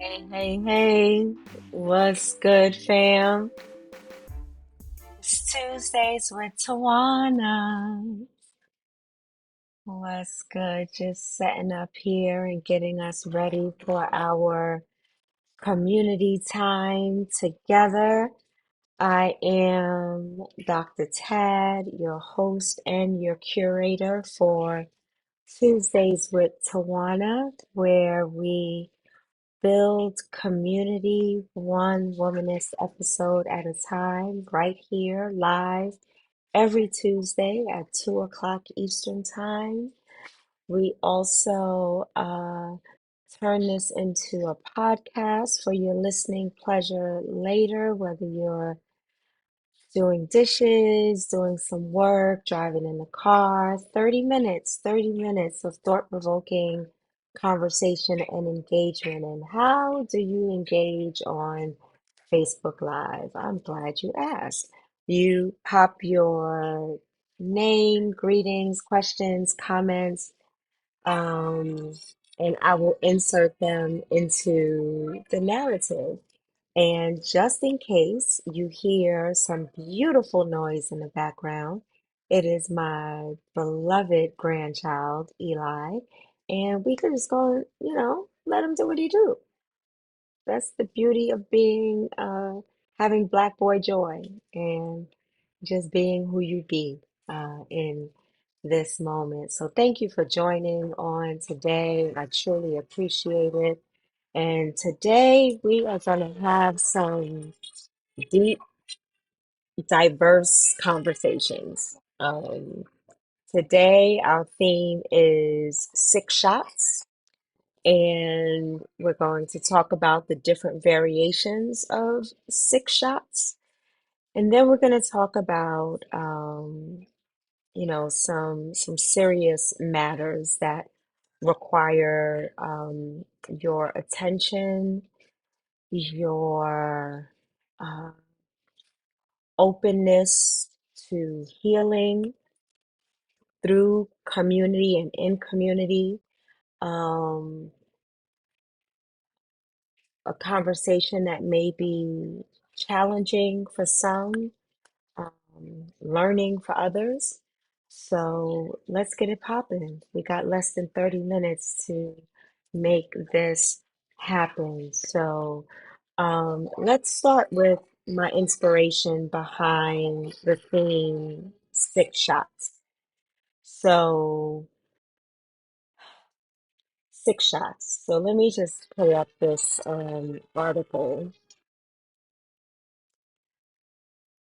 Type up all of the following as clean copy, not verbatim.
Hey, hey, hey, what's good, fam? It's Tuesdays with Tawana. What's good? Just setting up here and getting us ready for our community time together. I am Dr. Tad, your host and your curator for Tuesdays with Tawana, where we build community one womanist episode at a time, right here, live every Tuesday at 2 o'clock Eastern Time. We also turn this into a podcast for your listening pleasure later, whether you're doing dishes, doing some work, driving in the car. 30 minutes of thought-provoking conversation and engagement. And how do you engage on Facebook Live? I'm glad you asked. You pop your name, greetings, questions, comments, um, and I will insert them into the narrative. And just in case you hear some beautiful noise in the background, it is my beloved grandchild, Eli. And we could just go, let him do what he do. That's the beauty of being, having Black boy joy and just being who you be in this moment. So thank you for joining on today. I truly appreciate it. And today we are going to have some deep, diverse conversations. Today, our theme is six shots, and we're going to talk about the different variations of six shots. And then we're going to talk about, some serious matters that require your attention, your uh, openness to healing through community and in community. Um, a conversation that may be challenging for some, learning for others. So let's get it popping. We got less than 30 minutes to make this happen. So let's start with my inspiration behind the theme six shots. So, six shots. So let me just pull up this article.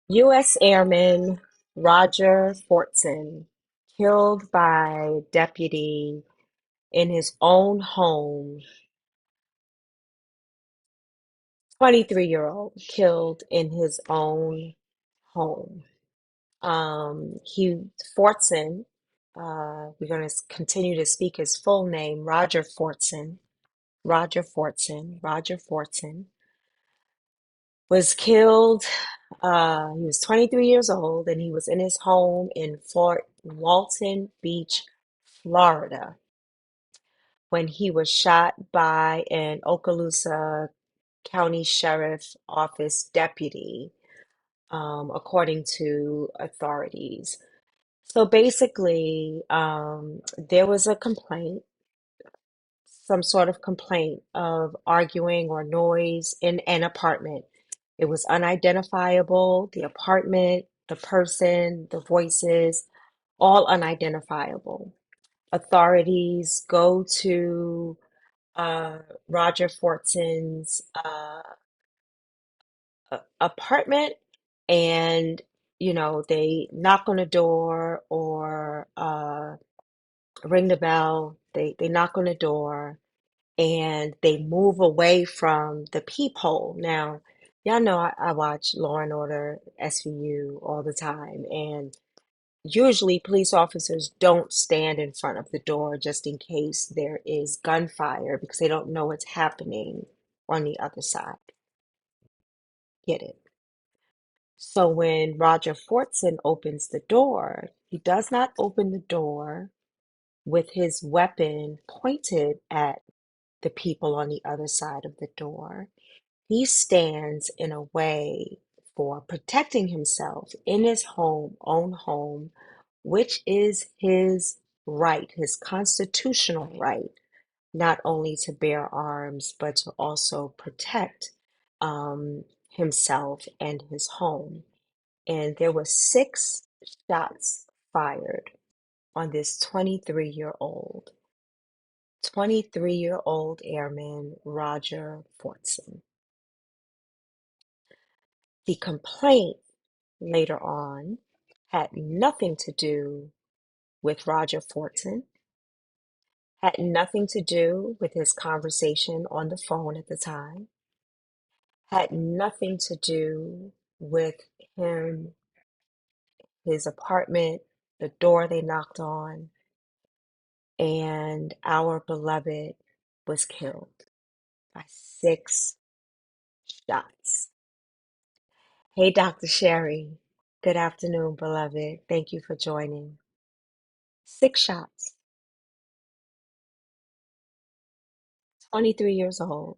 U.S. Airman Roger Fortson killed by deputy in his own home. 23-year-old killed in his own home. He Fortson. We're going to continue to speak his full name, Roger Fortson. Roger Fortson. Roger Fortson was killed. He was 23 years old and he was in his home in Fort Walton Beach, Florida, when he was shot by an Okaloosa County Sheriff Office deputy, according to authorities. So basically, there was a complaint, some sort of complaint of arguing or noise in an apartment. It was unidentifiable, the apartment, the person, the voices, all unidentifiable. Authorities go to uh, Roger Fortson's apartment and, they knock on the door or ring the bell. They knock on the door and they move away from the peephole. Now, y'all know I watch Law and Order SVU all the time, and usually police officers don't stand in front of the door just in case there is gunfire because they don't know what's happening on the other side. Get it? So when Roger Fortson opens the door, he does not open the door with his weapon pointed at the people on the other side of the door. He stands in a way for protecting himself in his own home, which is his right, his constitutional right, not only to bear arms, but to also protect himself and his home. And there were 6 shots fired on this 23-year-old, 23-year-old airman Roger Fortson. The complaint later on had nothing to do with Roger Fortson, had nothing to do with his conversation on the phone at the time, had nothing to do with him, his apartment, the door they knocked on, and our beloved was killed by 6 shots. Hey, Dr. Sherry. Good afternoon, beloved. Thank you for joining. 6 shots, 23 years old,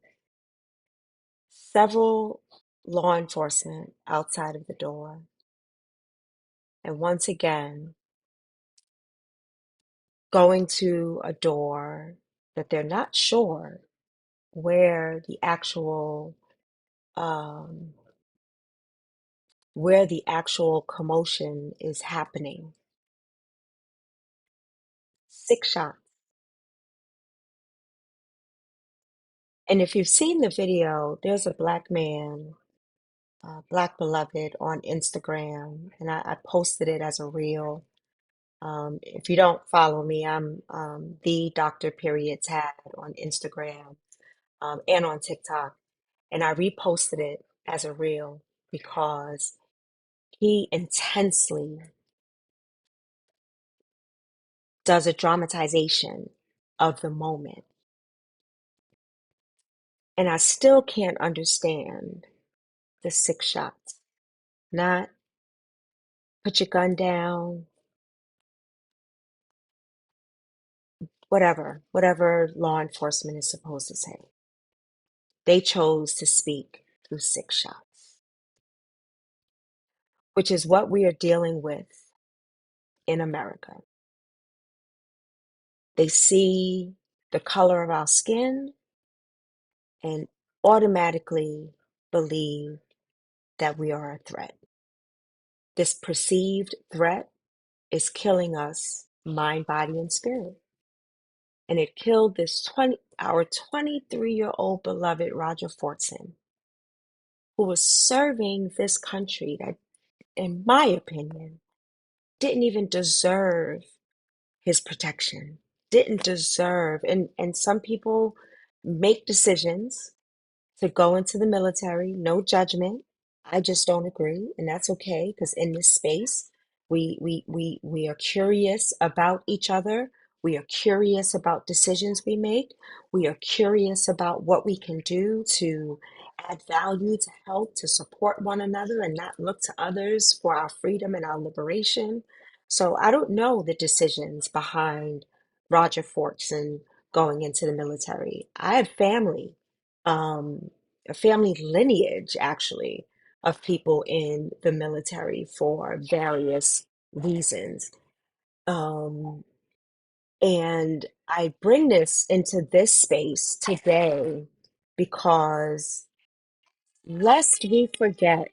several law enforcement outside of the door. And once again, going to a door that they're not sure where the actual um, commotion is happening. 6 shots. And if you've seen the video, there's a black man, Black Beloved, on Instagram, and I posted it as a reel. If you don't follow me, I'm the Dr. Period Tad on Instagram and on TikTok, and I reposted it as a reel because he intensely does a dramatization of the moment. And I still can't understand the 6 shots. Not put your gun down, whatever law enforcement is supposed to say. They chose to speak through 6 shots, which is what we are dealing with in America. They see the color of our skin and automatically believe that we are a threat. This perceived threat is killing us mind, body, and spirit. And it killed our 23-year-old beloved Roger Fortson, who was serving this country that, in my opinion, didn't even deserve his protection, didn't deserve, and some people make decisions to go into the military, no judgment. I just don't agree, and that's okay because in this space, we are curious about each other. We are curious about decisions we make. We are curious about what we can do to add value, to help, to support one another, and not look to others for our freedom and our liberation. So I don't know the decisions behind Roger Fortson going into the military. I have family. Um, a family lineage, actually, of people in the military for various reasons. Um, and I bring this into this space today because lest we forget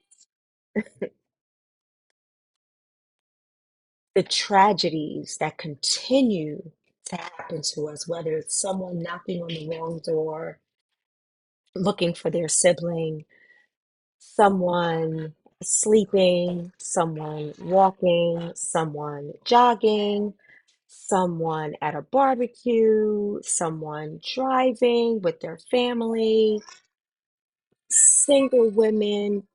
the tragedies that continue to happen to us, whether it's someone knocking on the wrong door, looking for their sibling, someone sleeping, someone walking, someone jogging, someone at a barbecue, someone driving with their family, single women,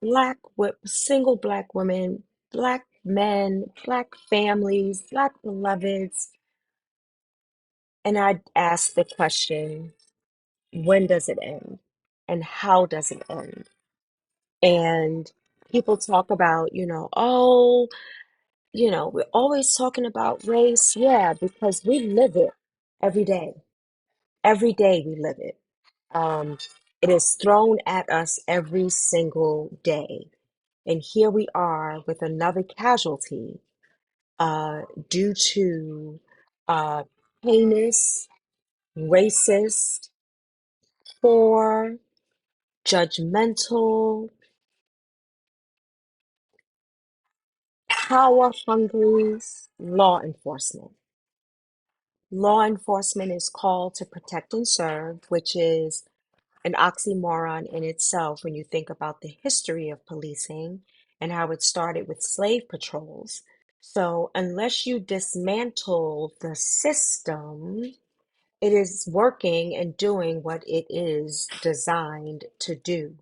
single black women, black men, black families, black beloveds. And I ask the question, when does it end? And how does it end? And people talk about, oh, we're always talking about race. Yeah, because we live it every day. Every day we live it. Um, it is thrown at us every single day. And here we are with another casualty uh, due to uh, heinous, racist, poor, judgmental, power hungry law enforcement. Law enforcement is called to protect and serve, which is an oxymoron in itself when you think about the history of policing and how it started with slave patrols. So, unless you dismantle the system, it is working and doing what it is designed to do.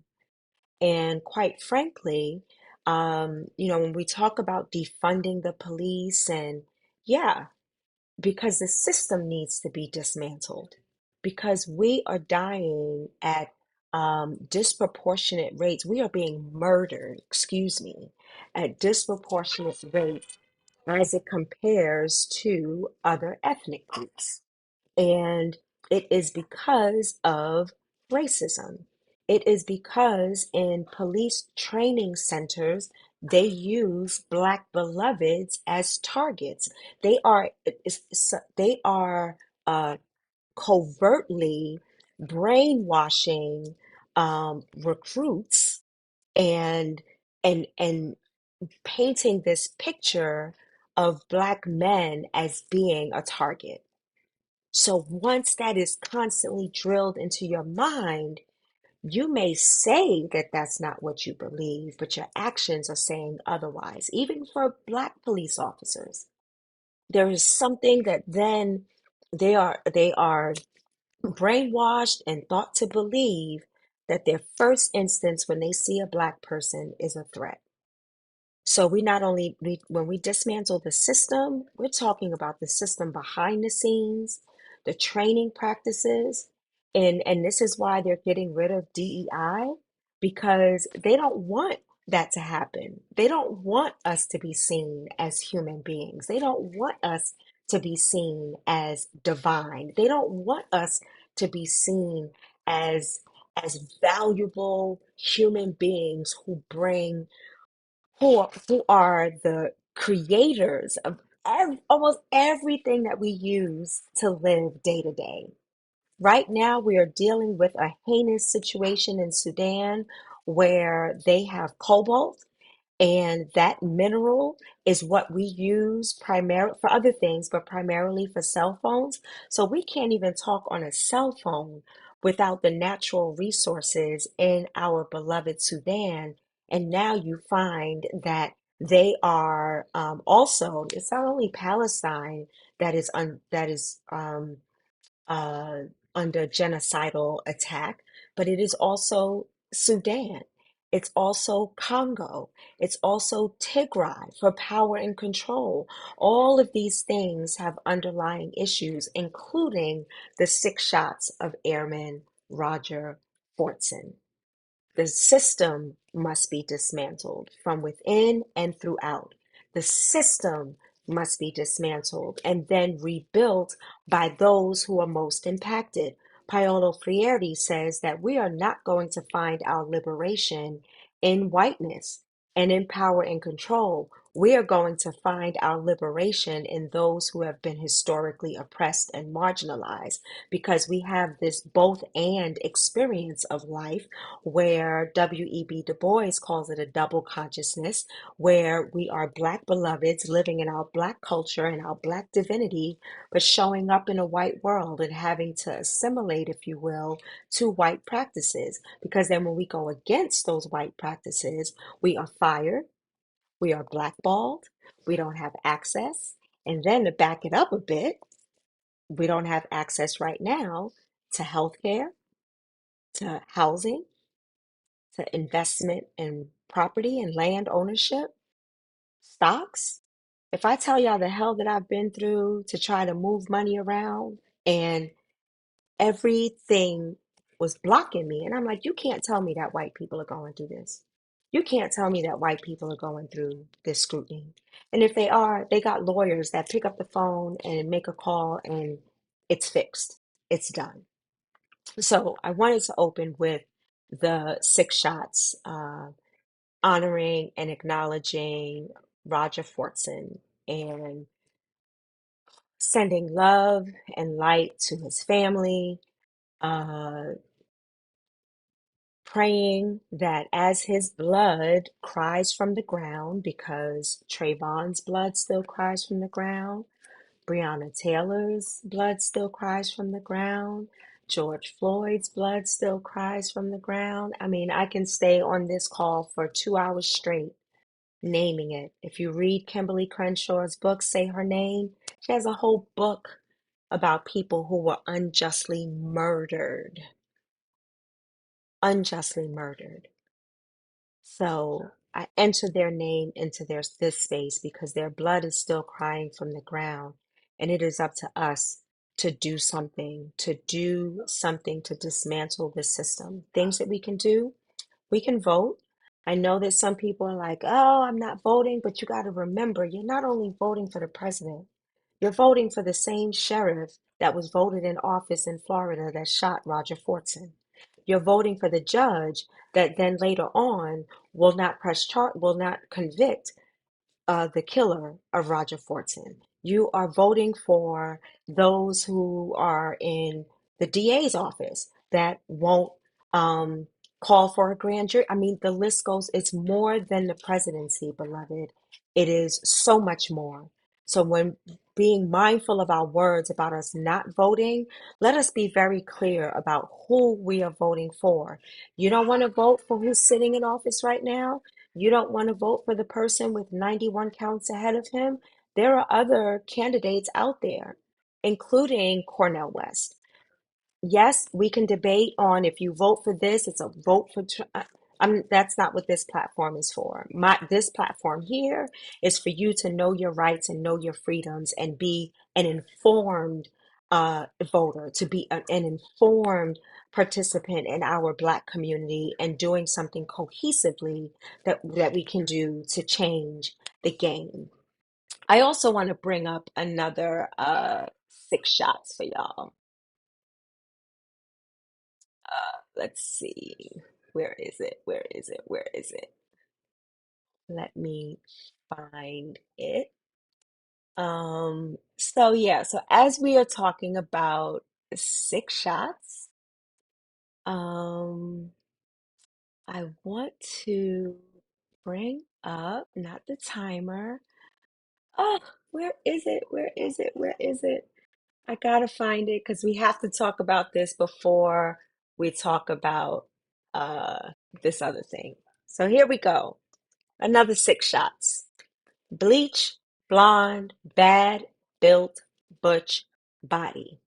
And quite frankly, when we talk about defunding the police, and yeah, because the system needs to be dismantled, because we are dying at disproportionate rates. We are being murdered, excuse me, at disproportionate rates as it compares to other ethnic groups. And it is because of racism. It is because in police training centers, they use Black beloveds as targets. They are uh, covertly brainwashing recruits and and painting this picture of Black men as being a target. So once that is constantly drilled into your mind, you may say that that's not what you believe, but your actions are saying otherwise. Even for Black police officers, there is something that then they are brainwashed and thought to believe that their first instance when they see a Black person is a threat. So we not only when we dismantle the system, we're talking about the system behind the scenes, the training practices, and this is why they're getting rid of DEI because they don't want that to happen. They don't want us to be seen as human beings. They don't want us to be seen as divine. They don't want us to be seen as valuable human beings who are the creators of almost everything that we use to live day to day. Right now, we are dealing with a heinous situation in Sudan where they have cobalt, and that mineral is what we use primarily for other things, but primarily for cell phones. So we can't even talk on a cell phone without the natural resources in our beloved Sudan. And now you find that they are also, it's not only Palestine that is under genocidal attack, but it is also Sudan. It's also Congo. It's also Tigray for power and control. All of these things have underlying issues, including the 6 shots of Airman Roger Fortson. The system must be dismantled from within and throughout. The system must be dismantled and then rebuilt by those who are most impacted. Paolo Freire says that we are not going to find our liberation in whiteness and in power and control. We are going to find our liberation in those who have been historically oppressed and marginalized because we have this both and experience of life where W.E.B. Du Bois calls it a double consciousness, where we are Black beloveds living in our Black culture and our Black divinity, but showing up in a white world and having to assimilate, if you will, to white practices. Because then when we go against those white practices, we are fired, we are blackballed, we don't have access. And then to back it up a bit, we don't have access right now to healthcare, to housing, to investment in property and land ownership, stocks. If I tell y'all the hell that I've been through to try to move money around and everything was blocking me, and I'm like, you can't tell me that white people are going through this. You can't tell me that white people are going through this scrutiny. And if they are, they got lawyers that pick up the phone and make a call and it's fixed. It's done. So I wanted to open with the six shots, honoring and acknowledging Roger Fortson and sending love and light to his family, uh, praying that as his blood cries from the ground, because Trayvon's blood still cries from the ground, Breonna Taylor's blood still cries from the ground, George Floyd's blood still cries from the ground. I mean, I can stay on this call for 2 hours straight naming it. If you read Kimberly Crenshaw's book, Say Her Name, she has a whole book about people who were unjustly murdered. Unjustly murdered. So I enter their name into this space because their blood is still crying from the ground. And it is up to us to do something to dismantle this system. Things that we can vote. I know that some people are like, oh, I'm not voting, but you got to remember, you're not only voting for the president, you're voting for the same sheriff that was voted in office in Florida that shot Roger Fortson. You're voting for the judge that then later on will not convict the killer of Roger Fortson. You are voting for those who are in the DA's office that won't um, call for a grand jury. I mean, the list goes, it's more than the presidency, beloved. It is so much more. So when being mindful of our words about us not voting, let us be very clear about who we are voting for. You don't want to vote for who's sitting in office right now? You don't want to vote for the person with 91 counts ahead of him? There are other candidates out there, including Cornel West. Yes, we can debate on if you vote for this, it's a vote for that's not what this platform is for. This platform here is for you to know your rights and know your freedoms and be an informed voter, to be an informed participant in our Black community and doing something cohesively that we can do to change the game. I also want to bring up another six shots for y'all. Let's see. Where is it? Where is it? Where is it? Let me find it. So yeah, so as we are talking about six shots, um, I want to bring up not the timer. Oh, where is it? Where is it? Where is it? I gotta find it because we have to talk about this before we talk about this other thing. So here we go. Another six shots. Bleach, blonde, bad, built, butch, body.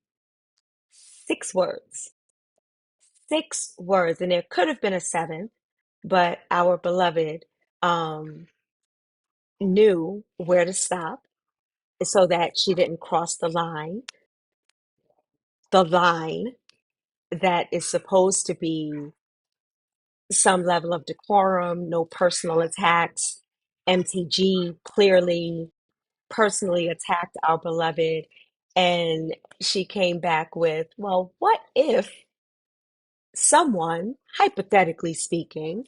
Six words. Six words. And there could have been a seventh, but our beloved um, knew where to stop so that she didn't cross the line that is supposed to be some level of decorum, no personal attacks. MTG clearly personally attacked our beloved, and she came back with, well, what if someone, hypothetically speaking,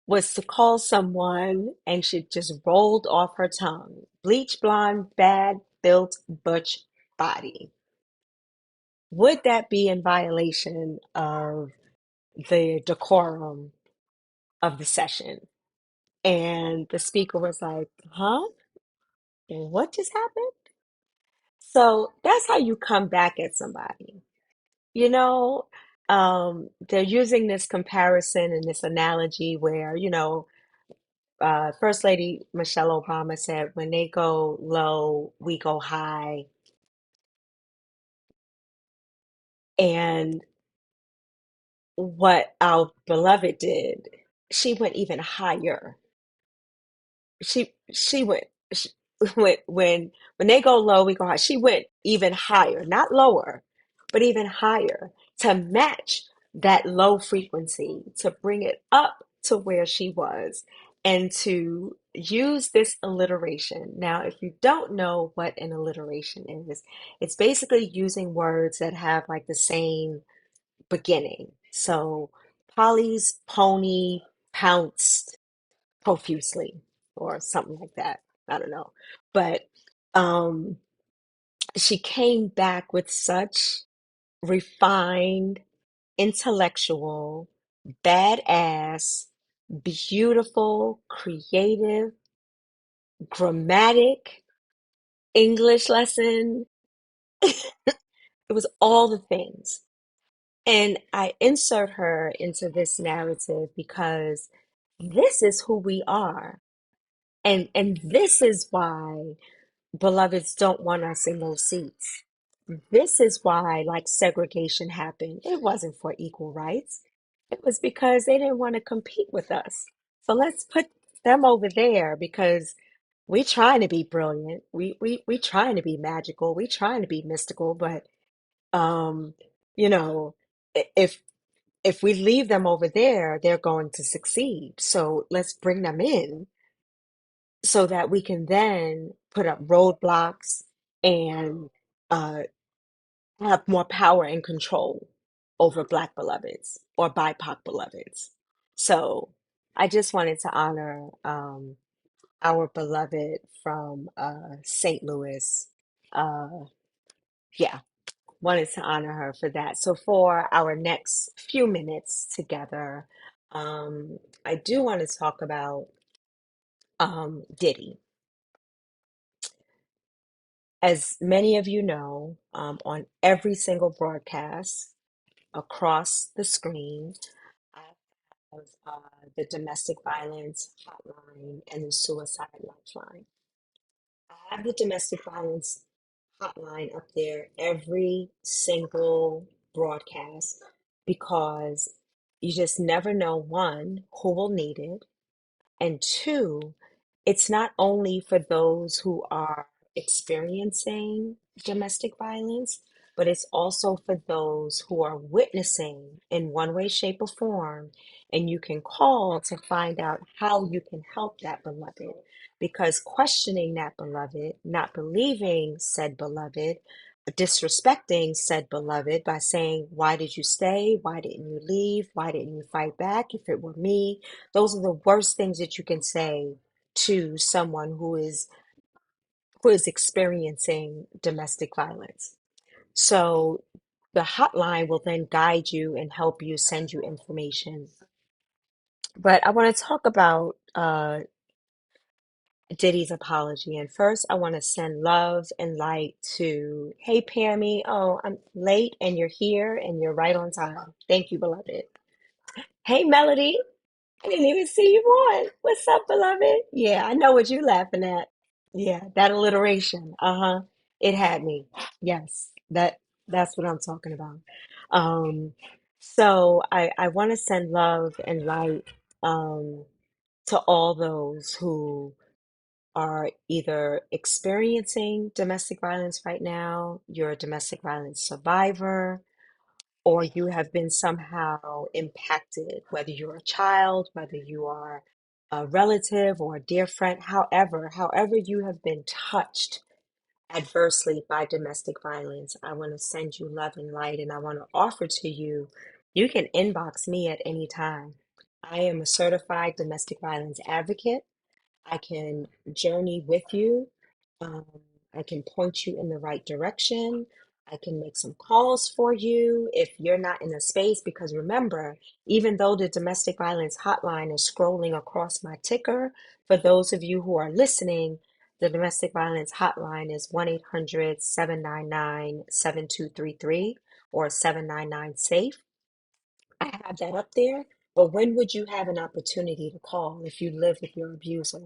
was to call someone and she just rolled off her tongue? Bleach blonde, bad, built, butch body. Would that be in violation of the decorum of the session? And the speaker was like, huh? What just happened? So that's how you come back at somebody. You know, they're using this comparison and this analogy where, First Lady Michelle Obama said, when they go low, we go high. And what our beloved did, she went even higher. She went she went when they go low, we go high. She went even higher, not lower, but even higher to match that low frequency, to bring it up to where she was, and to use this alliteration. Now, if you don't know what an alliteration is, it's basically using words that have like the same beginning. So Polly's pony pounced profusely or something like that. I don't know. But um, she came back with such refined, intellectual, badass, beautiful, creative, grammatic, English lesson. It was all the things. And I insert her into this narrative because this is who we are. And this is why beloveds don't want us in those seats. This is why, like, segregation happened. It wasn't for equal rights. It was because they didn't want to compete with us. So let's put them over there because we trying to be brilliant. We trying to be magical. We trying to be mystical, but um, you know, if we leave them over there, they're going to succeed. So let's bring them in so that we can then put up roadblocks and uh, have more power and control over Black beloveds or BIPOC beloveds. So I just wanted to honor our beloved from St. Louis. Uh, yeah, wanted to honor her for that. So for our next few minutes together, I do want to talk about Diddy. As many of you know, on every single broadcast across the screen, I have the domestic violence hotline and the suicide lifeline. I have the domestic violence hotline up there every single broadcast because you just never know, one, who will need it, and two, it's not only for those who are experiencing domestic violence, but it's also for those who are witnessing in one way, shape, or form. And you can call to find out how you can help that beloved. Because questioning that beloved, not believing said beloved, disrespecting said beloved by saying, why did you stay? Why didn't you leave? Why didn't you fight back? If it were me, those are the worst things that you can say to someone who is experiencing domestic violence. So the hotline will then guide you and help you, send you information. But I want to talk about Diddy's apology. And first, I want to send love and light to, hey, Pammy. Oh, I'm late and you're here and you're right on time. Thank you, beloved. Hey, Melody. I didn't even see you on. What's up, beloved? Yeah, I know what you're laughing at. Yeah, that alliteration. Uh-huh. It had me. Yes, that's what I'm talking about. Um, so I want to send love and light um to all those who are either experiencing domestic violence right now, you're a domestic violence survivor, or you have been somehow impacted, whether you're a child, whether you are a relative or a dear friend, however you have been touched adversely by domestic violence. I want to send you love and light, and I want to offer to you, you can inbox me at any time. I am a certified domestic violence advocate. I can journey with you. Um, I can point you in the right direction. I can make some calls for you if you're not in a space. Because remember, even though the domestic violence hotline is scrolling across my ticker, for those of you who are listening, the domestic violence hotline is 1-800-799-7233 or 799 SAFE. I have that up there. But when would you have an opportunity to call if you live with your abuser?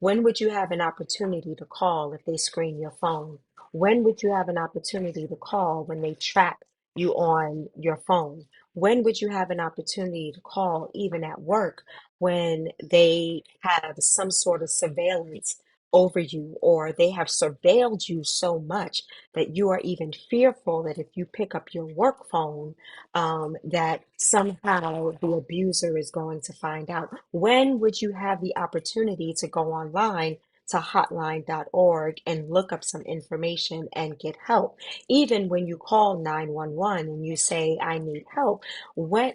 When would you have an opportunity to call if they screen your phone? When would you have an opportunity to call when they track you on your phone? When would you have an opportunity to call even at work when they have some sort of surveillance over you or they have surveilled you so much that you are even fearful that if you pick up your work phone, that somehow the abuser is going to find out. When would you have the opportunity to go online to hotline.org and look up some information and get help. Even when you call 911 and you say, I need help, when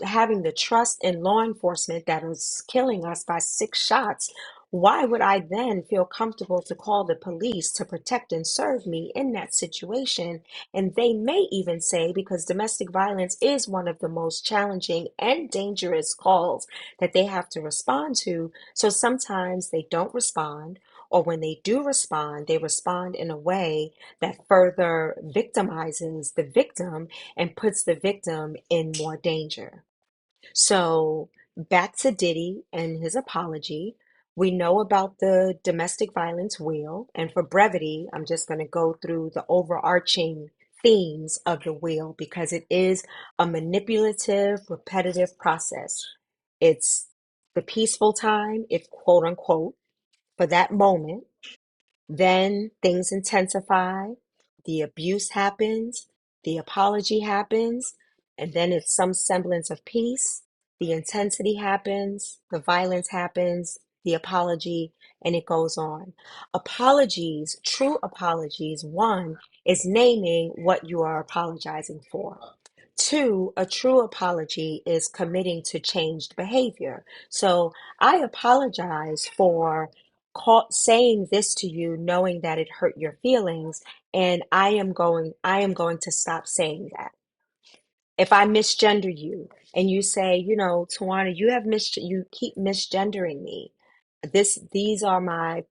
having the trust in law enforcement that is killing us by 6 shots, why would I then feel comfortable to call the police to protect and serve me in that situation? And they may even say, because domestic violence is one of the most challenging and dangerous calls that they have to respond to. So sometimes they don't respond, or when they do respond, they respond in a way that further victimizes the victim and puts the victim in more danger. So back to Diddy and his apology. We know about the domestic violence wheel, and for brevity, I'm just going to go through the overarching themes of the wheel because it is a manipulative, repetitive process. It's the peaceful time, if quote unquote, for that moment. Then things intensify, the abuse happens, the apology happens, and then it's some semblance of peace. The intensity happens, the violence happens, the apology, and it goes on. Apologies, true apologies, one is naming what you are apologizing for. Two, a true apology is committing to changed behavior. So I apologize for saying this to you, knowing that it hurt your feelings, and I am going to stop saying that. If I misgender you and you say, Tawana, you keep misgendering me. These are my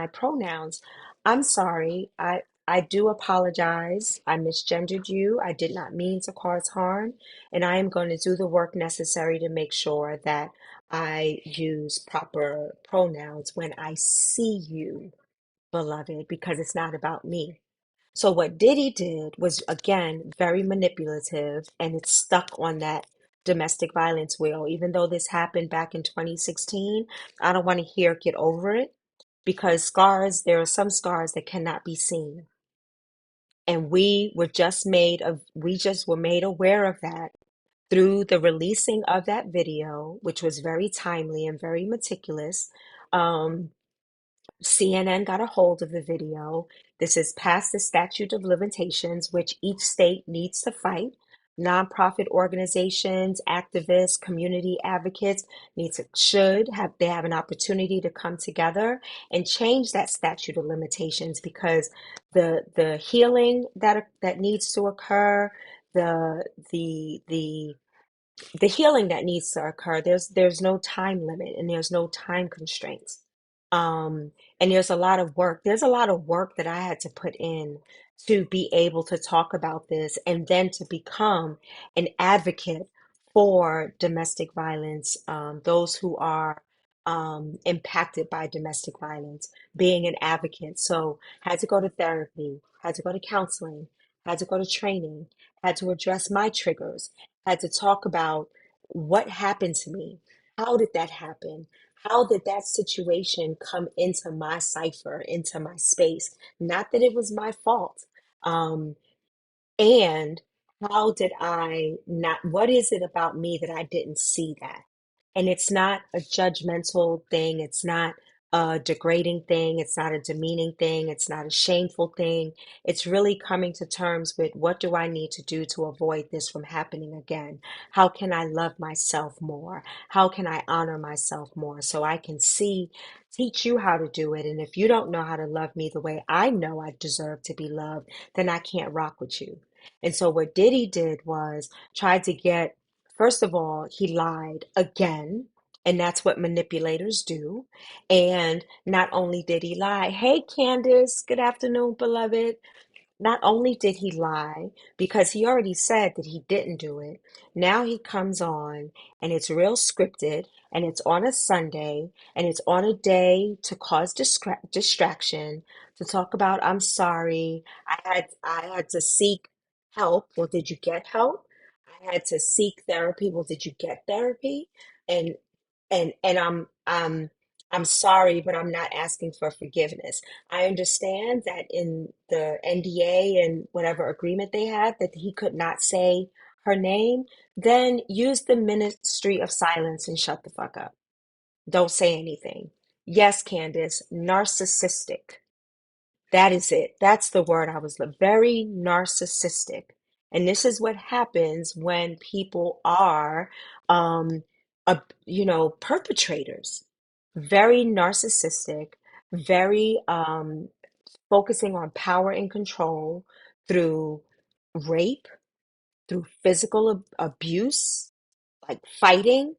pronouns. I'm sorry. I do apologize. I misgendered you. I did not mean to cause harm, and I am going to do the work necessary to make sure that I use proper pronouns when I see you, beloved, because it's not about me. So what Diddy did was again very manipulative, and it's stuck on that domestic violence wheel. Even though this happened back in 2016, I don't want to hear get over it because there are some scars that cannot be seen. And we just were made aware of that through the releasing of that video, which was very timely and very meticulous. Um, CNN got a hold of the video. This is past the statute of limitations, which each state needs to fight. Nonprofit organizations, activists, community advocates they have an opportunity to come together and change that statute of limitations because the healing that needs to occur, the the the healing that needs to occur, there's no time limit and there's no time constraints. um and there's a lot of work that I had to put in to be able to talk about this and then to become an advocate for domestic violence, those who are impacted by domestic violence, being an advocate. So had to go to therapy, had to go to counseling, had to go to training, had to address my triggers, had to talk about what happened to me. How did that happen? How did that situation come into my cipher, into my space? Not that it was my fault. Um, and how did I not, what is it about me that I didn't see that? And it's not a judgmental thing. It's not a degrading thing. It's not a demeaning thing. It's not a shameful thing. It's really coming to terms with what do I need to do to avoid this from happening again? How can I love myself more? How can I honor myself more so I can teach you how to do it? And if you don't know how to love me the way I know I deserve to be loved, then I can't rock with you. And so what Diddy did was tried to get, first of all, he lied again. And that's what manipulators do. And not only did he lie, hey, Candace, good afternoon, beloved. Not only did he lie, because he already said that he didn't do it, now he comes on and it's real scripted and it's on a Sunday and it's on a day to cause distraction, to talk about, I'm sorry, I had to seek help. Well, did you get help? I had to seek therapy. Well, did you get therapy? And I'm sorry, but I'm not asking for forgiveness. I understand that in the NDA and whatever agreement they had that he could not say her name, then use the ministry of silence and shut the fuck up. Don't say anything. Yes, Candace, narcissistic. That is it. That's the word I was very narcissistic. And this is what happens when people are, perpetrators. Very narcissistic, very focusing on power and control through rape, through physical abuse, like fighting,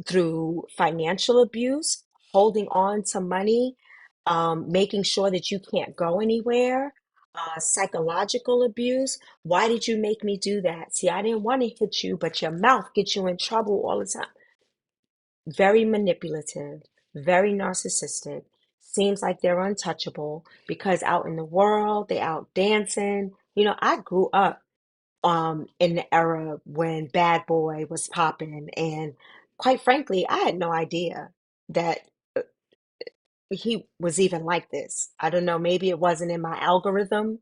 through financial abuse, holding on to money, making sure that you can't go anywhere, psychological abuse. Why did you make me do that? See, I didn't want to hit you, but your mouth gets you in trouble all the time. Very manipulative, very narcissistic. Seems like they're untouchable because out in the world, they out dancing. I grew up in the era when Bad Boy was popping, and quite frankly, I had no idea that he was even like this. I don't know, maybe it wasn't in my algorithm.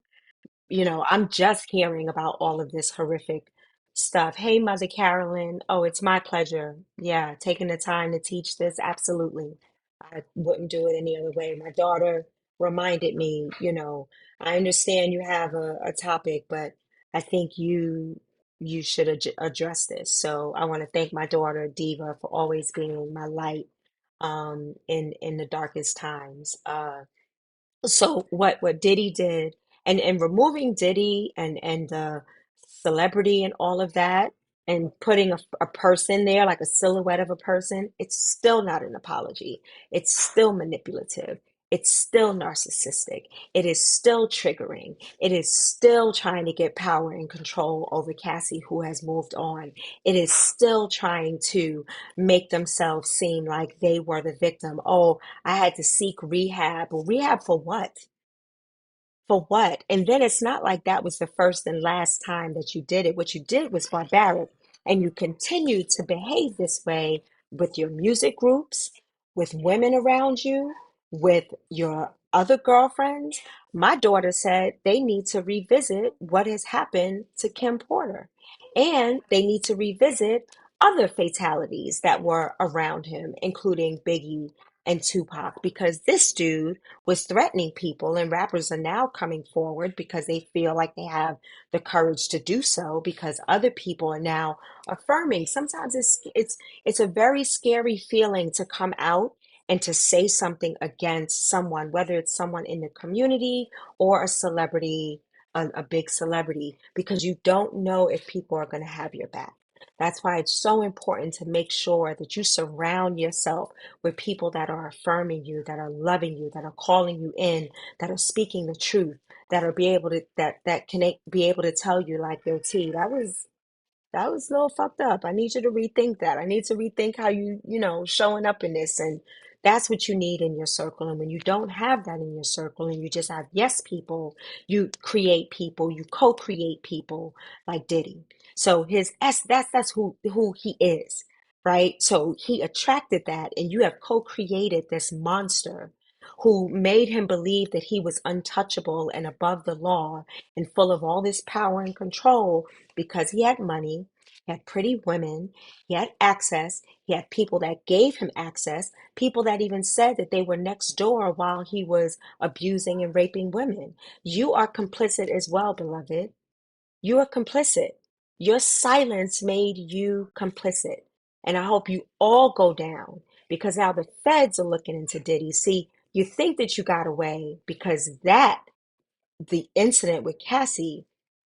I'm just hearing about all of this horrific stuff. Hey, Mother Carolyn. Oh, it's my pleasure. Yeah, taking the time to teach this. Absolutely. I wouldn't do it any other way. My daughter reminded me, I understand you have a topic, but I think you should address this. So I want to thank my daughter, Diva, for always being my light in the darkest times. So what Diddy did, and removing Diddy and the celebrity and all of that, and putting a person there, like a silhouette of a person, it's still not an apology. It's still manipulative. It's still narcissistic. It is still triggering. It is still trying to get power and control over Cassie, who has moved on. It is still trying to make themselves seem like they were the victim. Oh, I had to seek rehab. Well, rehab for what? For what? And then it's not like that was the first and last time that you did it. What you did was barbaric. And you continue to behave this way with your music groups, with women around you, with your other girlfriends. My daughter said they need to revisit what has happened to Kim Porter. And they need to revisit other fatalities that were around him, including Biggie and Tupac, because this dude was threatening people, and rappers are now coming forward because they feel like they have the courage to do so because other people are now affirming. Sometimes it's a very scary feeling to come out and to say something against someone, whether it's someone in the community or a celebrity, a big celebrity, because you don't know if people are going to have your back. That's why it's so important to make sure that you surround yourself with people that are affirming you, that are loving you, that are calling you in, that are speaking the truth, that are be able to that can be able to tell you like, yo, T, that was a little fucked up. I need you to rethink that. I need to rethink how showing up in this. And that's what you need in your circle. And when you don't have that in your circle and you just have yes people, you create people, you co-create people like Diddy. So that's who he is, right? So he attracted that, and you have co-created this monster who made him believe that he was untouchable and above the law and full of all this power and control because he had money, he had pretty women, he had access, he had people that gave him access, people that even said that they were next door while he was abusing and raping women. You are complicit as well, beloved. You are complicit. Your silence made you complicit. And I hope you all go down because now the feds are looking into Diddy. See, you think that you got away because the incident with Cassie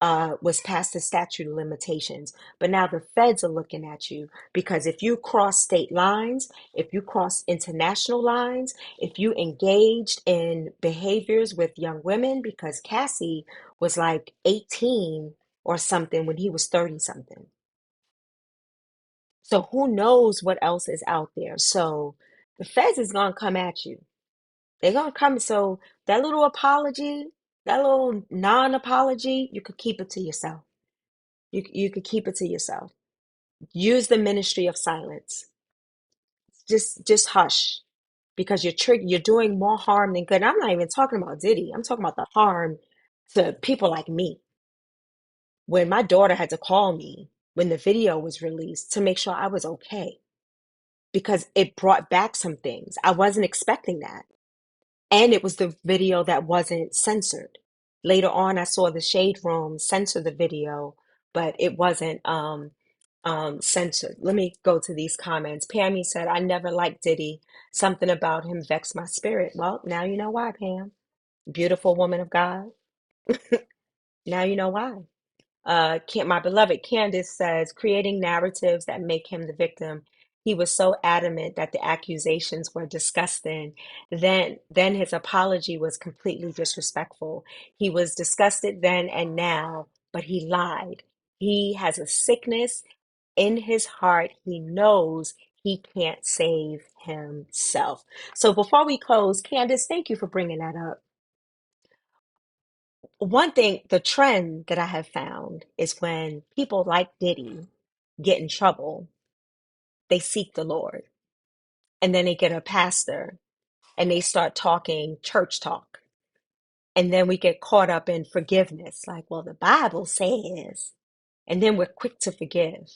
was past the statute of limitations. But now the feds are looking at you because if you cross state lines, if you cross international lines, if you engaged in behaviors with young women, because Cassie was like 18 or something when he was 30 something. So who knows what else is out there? So the feds is going to come at you. They're gonna come. So that little apology, that little non-apology, you could keep it to yourself. You could keep it to yourself. Use the ministry of silence. Just hush, because you're doing more harm than good. And I'm not even talking about Diddy. I'm talking about the harm to people like me. When my daughter had to call me when the video was released to make sure I was okay. because it brought back some things. I wasn't expecting that. And it was the video that wasn't censored. Later on, I saw the Shade Room censor the video, but it wasn't censored. Let me go to these comments. Pammy said, I never liked Diddy. Something about him vexed my spirit. Well, now you know why, Pam. Beautiful woman of God. Now you know why. My beloved Candace says, creating narratives that make him the victim. He was so adamant that the accusations were disgusting. Then his apology was completely disrespectful. He was disgusted then and now, but he lied. He has a sickness in his heart. He knows he can't save himself. So before we close, Candace, thank you for bringing that up. One thing, the trend that I have found is when people like Diddy get in trouble, they seek the Lord and then they get a pastor and they start talking church talk. And then we get caught up in forgiveness, like, well, the Bible says, and then we're quick to forgive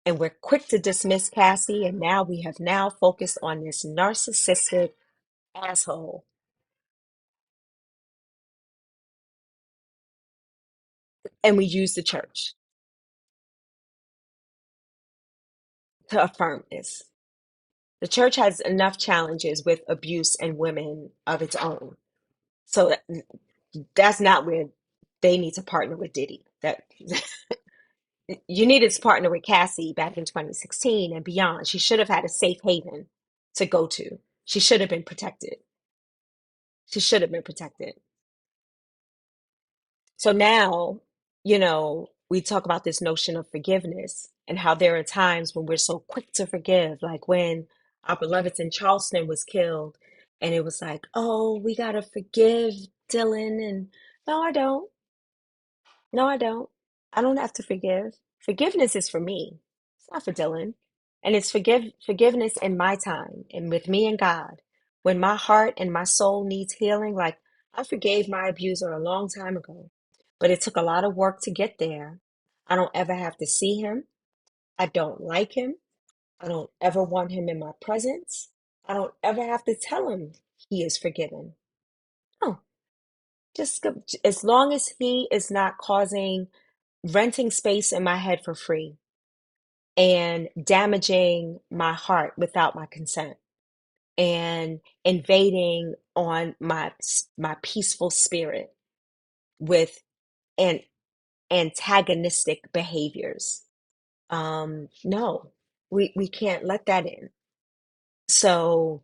and we're quick to dismiss Cassie. And now we have now focused on this narcissistic asshole and we use the church to affirm this. The church has enough challenges with abuse and women of its own. So that's not where they need to partner with Diddy. That you needed to partner with Cassie back in 2016 and beyond. She should have had a safe haven to go to. She should have been protected. She should have been protected. So now, we talk about this notion of forgiveness and how there are times when we're so quick to forgive, like when our beloved in Charleston was killed, and it was like, oh, we gotta forgive Dylan. And no, I don't. No, I don't. I don't have to forgive. Forgiveness is for me. It's not for Dylan. And it's forgiveness in my time and with me and God. When my heart and my soul needs healing, like I forgave my abuser a long time ago, but it took a lot of work to get there. I don't ever have to see him. I don't like him. I don't ever want him in my presence. I don't ever have to tell him he is forgiven. No, as long as he is not causing renting space in my head for free and damaging my heart without my consent and invading on my peaceful spirit with an antagonistic behaviors. No, we can't let that in. So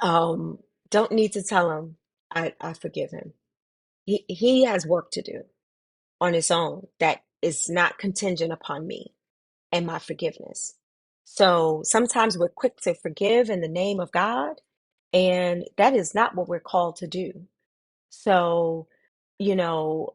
um don't need to tell him I forgive him. He has work to do on his own that is not contingent upon me and my forgiveness. So sometimes we're quick to forgive in the name of God, and that is not what we're called to do. So,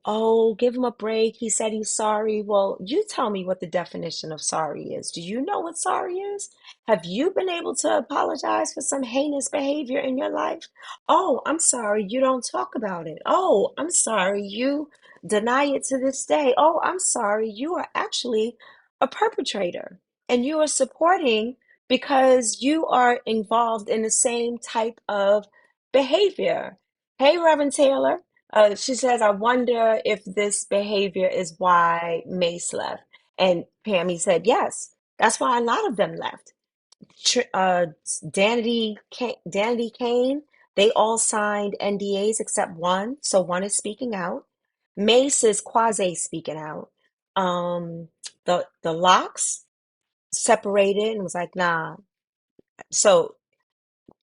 oh, give him a break. He said he's sorry. Well, you tell me what the definition of sorry is. Do you know what sorry is? Have you been able to apologize for some heinous behavior in your life? Oh, I'm sorry. You don't talk about it. Oh, I'm sorry. You deny it to this day. Oh, I'm sorry. You are actually a perpetrator and you are supporting because you are involved in the same type of behavior. Hey, Reverend Taylor. She says, I wonder if this behavior is why Mace left. And Pammy said, yes, that's why a lot of them left. Danity Kane, they all signed NDAs except one. So one is speaking out. Mace is quasi speaking out. Um, the Locks separated and was like, nah. So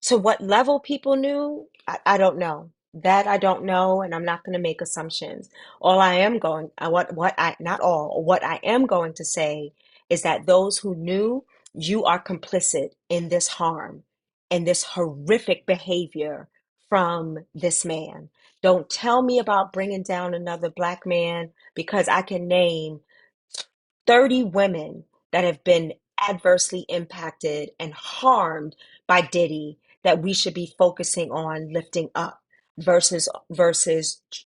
to what level people knew, I don't know. That I don't know, and I'm not going to make assumptions. All I am going, what I, not all, what I am going to say is that those who knew, you are complicit in this harm and this horrific behavior from this man. Don't tell me about bringing down another black man because I can name 30 women that have been adversely impacted and harmed by Diddy that we should be focusing on lifting up versus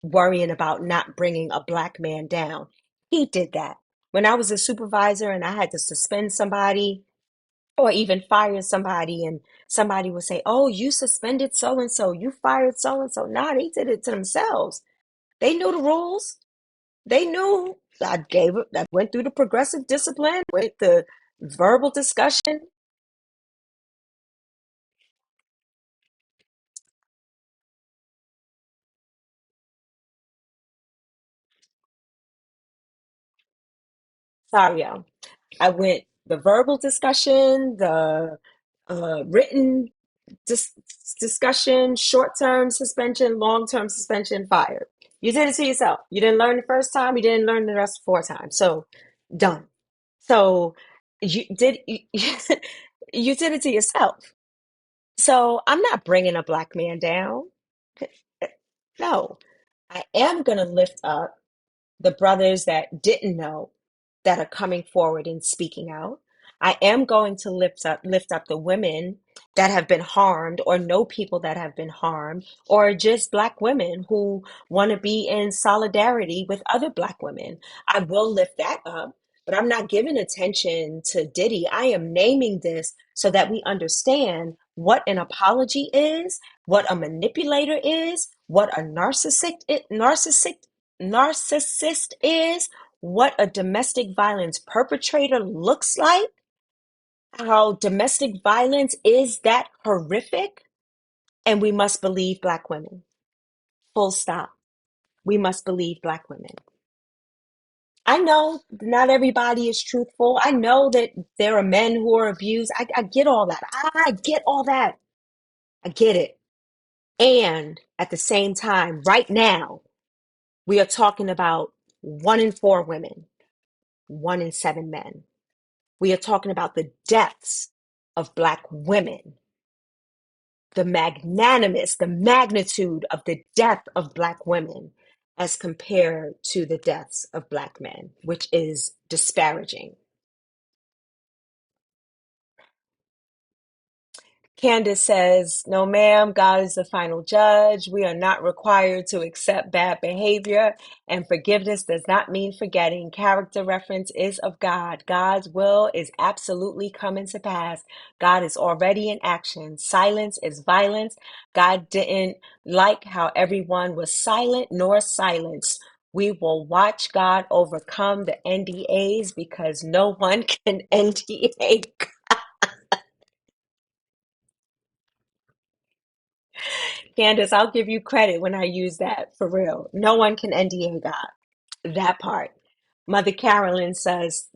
worrying about not bringing a black man down. He did that. When I was a supervisor and I had to suspend somebody, Or even firing somebody and somebody would say, "Oh, you suspended so and so, you fired so and so." Nah, they did it to themselves. They knew the rules. They knew. I gave it, I went through the progressive discipline, went the verbal discussion. Sorry, y'all. I went the verbal discussion, the written dis discussion, short-term suspension, long-term suspension, fired. You did it to yourself. You didn't learn the first time. You didn't learn the rest 4 times. So done. So you, you did it to yourself. So I'm not bringing a black man down. No, I am going to lift up the brothers that didn't know that are coming forward and speaking out. I am going to lift up the women that have been harmed or know people that have been harmed or just black women who want to be in solidarity with other black women. I will lift that up, but I'm not giving attention to Diddy. I am naming this so that we understand what an apology is, what a manipulator is, what a narcissist is, what a domestic violence perpetrator looks like, how domestic violence is that horrific, and we must believe black women. Full stop. We must believe black women. I know not everybody is truthful. I know that there are men who are abused. I get all that. I get all that. I get it. And at the same time, right now, we are talking about 1 in 4 women, 1 in 7 men. We are talking about the deaths of black women, the magnitude of the death of black women as compared to the deaths of black men, which is disparaging. Candace says, "No, ma'am, God is the final judge. We are not required to accept bad behavior, and forgiveness does not mean forgetting. Character reference is of God. God's will is absolutely coming to pass. God is already in action. Silence is violence. God didn't like how everyone was silent nor silenced. We will watch God overcome the NDAs because no one can NDA." Candace, I'll give you credit when I use that for real. No one can NDA God. That part. Mother Carolyn says,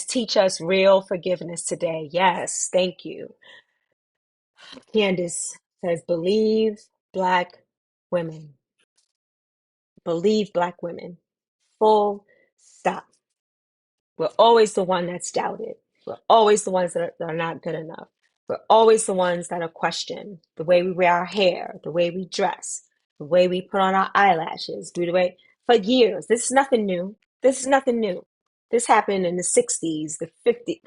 "Teach us real forgiveness today." Yes, thank you. Candace says, "Believe black women. Believe black women." Full stop. We're always the one that's doubted. We're always the ones that are not good enough. We're always the ones that are questioned. The way we wear our hair, the way we dress, the way we put on our eyelashes, do the way for years. This is nothing new. This is nothing new. This happened in the 60s, the 50s,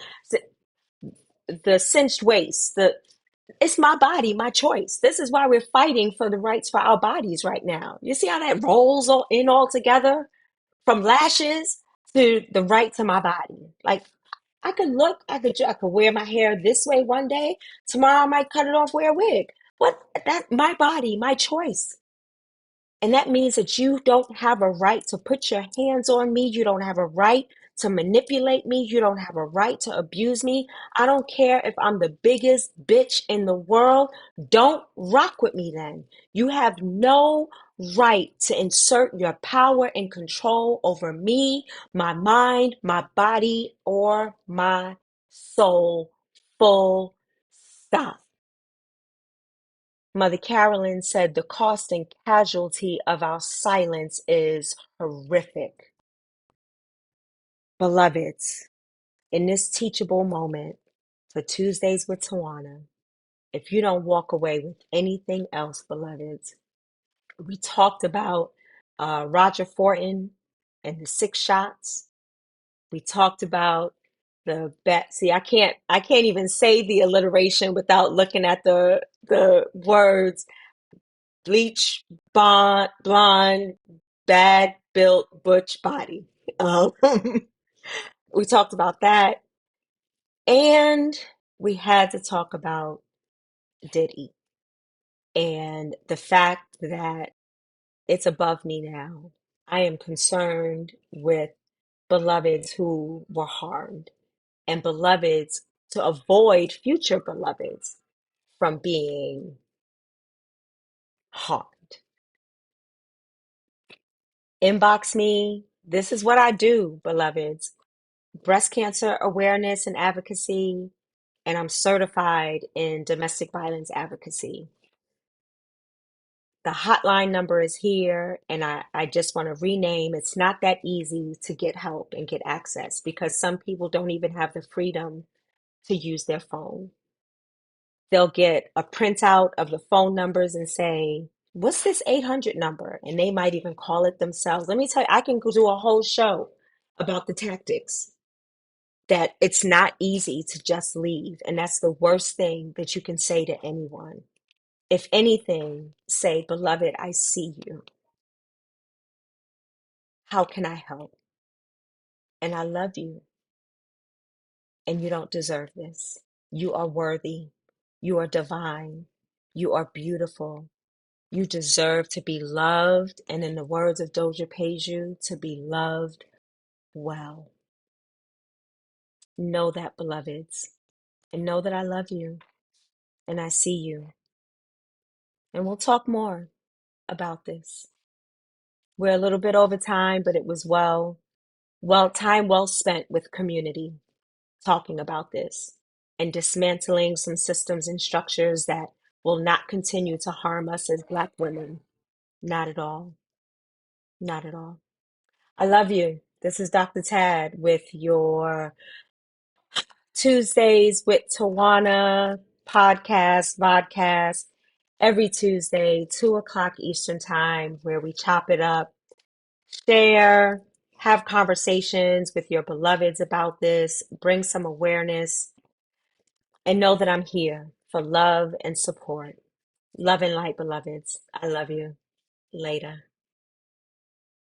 the cinched waist, the it's my body, my choice. This is why we're fighting for the rights for our bodies right now. You see how that rolls all together? From lashes to the right to my body. Like I could wear my hair this way one day. Tomorrow I might cut it off, wear a wig. What that my body, my choice. And that means that you don't have a right to put your hands on me. You don't have a right to manipulate me. You don't have a right to abuse me. I don't care if I'm the biggest bitch in the world. Don't rock with me then. You have no right to insert your power and control over me, my mind, my body, or my soul. Full stop. Mother Carolyn said the cost and casualty of our silence is horrific. Beloveds, in this teachable moment for Tuesdays with Tawana, if you don't walk away with anything else, beloveds, we talked about Roger Fortin and the 6 shots. We talked about the bet. See, I can't even say the alliteration without looking at the words bleach, blonde, bad built, butch body. Um, we talked about that. And we had to talk about Diddy and the fact that it's above me now. I am concerned with beloveds who were harmed and beloveds to avoid future beloveds from being harmed. Inbox me. This is what I do, beloveds. Breast cancer awareness and advocacy, and I'm certified in domestic violence advocacy. The hotline number is here, and I just want to rename. It's not that easy to get help and get access because some people don't even have the freedom to use their phone. They'll get a printout of the phone numbers and say, what's this 800 number? And they might even call it themselves. Let me tell you, I can do a whole show about the tactics that it's not easy to just leave. And that's the worst thing that you can say to anyone. If anything, say, beloved, I see you. How can I help? And I love you. And you don't deserve this. You are worthy. You are divine. You are beautiful. You deserve to be loved. And in the words of Doja Peju, to be loved well. Know that, beloveds. And know that I love you. And I see you. And we'll talk more about this. We're a little bit over time, but it was time well spent with community talking about this and dismantling some systems and structures that will not continue to harm us as Black women. Not at all. Not at all. I love you. This is Dr. Tad with your Tuesdays with Tawana podcast, vodcast, every Tuesday, 2 o'clock Eastern Time, where we chop it up, share, have conversations with your beloveds about this, bring some awareness, and know that I'm here for love and support. Love and light, beloveds. I love you. Later.